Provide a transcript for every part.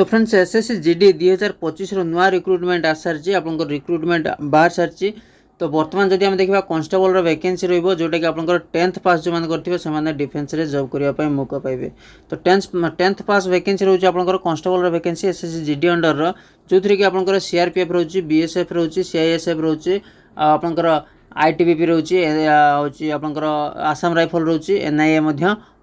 तो friends SSC GD 2025 नुआ recruitment आ सारी आप रिक्रुटमेंट बाहर सारी। तो बर्तमान जदि आम देखा कॉन्स्टेबल वैकेंसी रोटा कि आप 10th पास जो मैंने करेंगे से डिफेन्स रे जॉब करने मौका पाइबे। तो 10th पास वैकेंसी रोचे आप constable vacancy SSC GD under जो थी कि आप सीआरपीएफ रोचे, बीएसएफ रोचे, सीआईएसएफ रोचे, आपंकर आईटीबीपी रोचे, आपंकर आसाम राइफल रोचे, एनआईए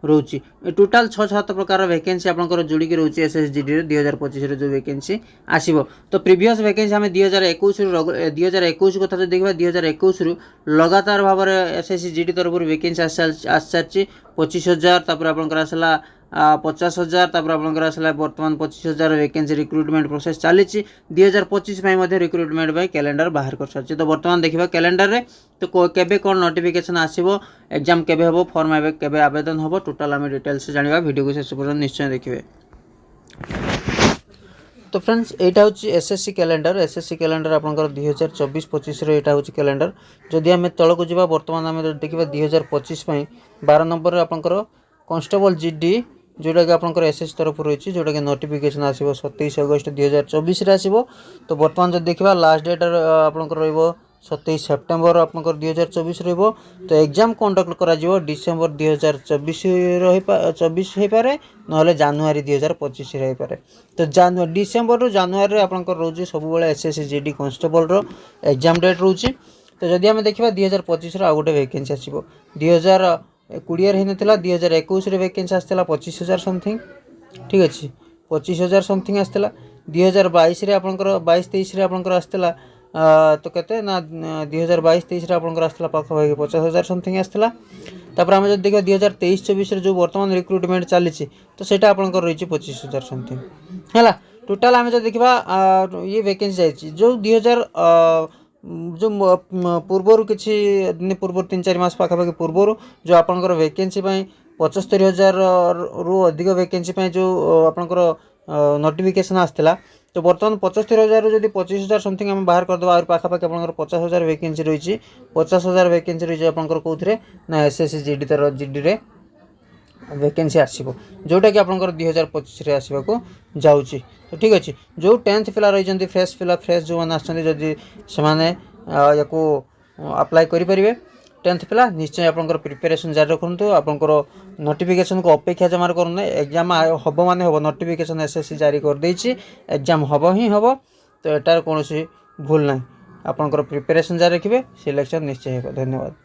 रोचे। टोटाल 6-7 प्रकार वैकेंसी आपंकर जोड़िकी रोचे एसएससी जीडी 2025 जो वैकेंसी आसीबो। तो प्रीवियस वैकेंसी आम 2021 कथा जो देखा 2021 लगातार भाव में एसएससी जीडी तरफ वैकेंसी आस सारी 25,000 तापर आपंकर आसला 50,000 तापर आपंकर आसला बर्तमान 25,000 वैकेंसी रिक्रुटमेंट प्रोसेस चली 2025 रिक्रुटमेंट कैलेंडर बाहर कर सारी। तो बर्तमान देखा कैलेंडर रे तो केबे कौन नोटिफिकेशन आसीबो, एग्जाम केबे हबो, फॉर्म केबे आवेदन हबो, टोटाल आम डिटेल्स जानिबा। वीडियो को शेष पर्यंत निश्चय देखिए। तो फ्रेंड्स यहाँ हूँ एसएससी कैलेंडर। एसएससी कैलेंडर आपंकर 2024-25 यहाँ हूँ कैलेंडर। जदि आम तलक जावा बर्तमान आम देखा 2025 12 नंबर आपंकर कॉन्स्टेबल जीडी जोटा कि आपंकर एसएससी तरफ रही जोटा कि नोटिफिकेशन आसो 27 अगस्त 2024 आसो। तो बर्तमान जो देखा लास्ट डेट आपंकर रो 27 सेप्टेम्बर आपंकर 2024 रो। तो एग्जाम कंडक्ट करा डिसेम्बर 2024 हो पारे ना जानुआरी 2025 हो पारे। तो डिसेम्बर रू जानुआरी आपंकर रोज सब एसएससी जीडी कॉन्स्टेबल रो एग्जाम डेट रोचे। तो जदि आम देखा 2025 आउ गोटे वैकेंसी आसो 2020 होता 2021 वैकेंसी आसला 25,000 समथिंग, ठीक अच्छे 25,000 समथिंग आसला। 2022 आपंकर 22-23 आपंकर आसला तो कहते ना 2022-23 आपंकर आसला पाखापाखि 50,000 समथिंग आसला। तापर आम जब देखा 2023-24 जो बर्तमान रिक्रुटमेंट चली तो सेटा आपंकर रही 25,000 समथिंग है। टोटाल आम जब देखा ये वैकेंसी जाइए जो 2000 जो पूर्वर किसी दिन पूर्व 3-4 मास पाखापाखि पूर्वर जो आपंकर वैकेंसी 75,000 रु अधिक वैकेंसी जो आपंकर नोटिफिकेशन आसला। तो बर्तमान 75,000 जब 25,000 समथिंग आम बाहर करदे आ पाखापाखि आप 50,000 वैकेंसी रही 50,000 वैकेंसी रही आपंकर कौन ना एसएससी जीडी रे वैकेंसी आसो जोटा कि आपंकर 2025 आसवाक जाऊँगी। तो ठीक अच्छे जो 10th पिला रही फ्रेश फ्रेश जो मैंने आदि से अप्लाई करेंगे 10th पिला निश्चय आपंकर प्रिपेरेसन जारी रखु। आपंकर नोटिफिकेशन को अपेक्षा जमा करूँ एग्जाम हम माने हम नोटिफिकेशन एसएससी जारी कर देछि एग्जाम हम ही हम। तो एटार कौन भूल ना आपंकर प्रिपेरेसन जारी रखिए सिलेक्शन निश्चय हो। धन्यवाद।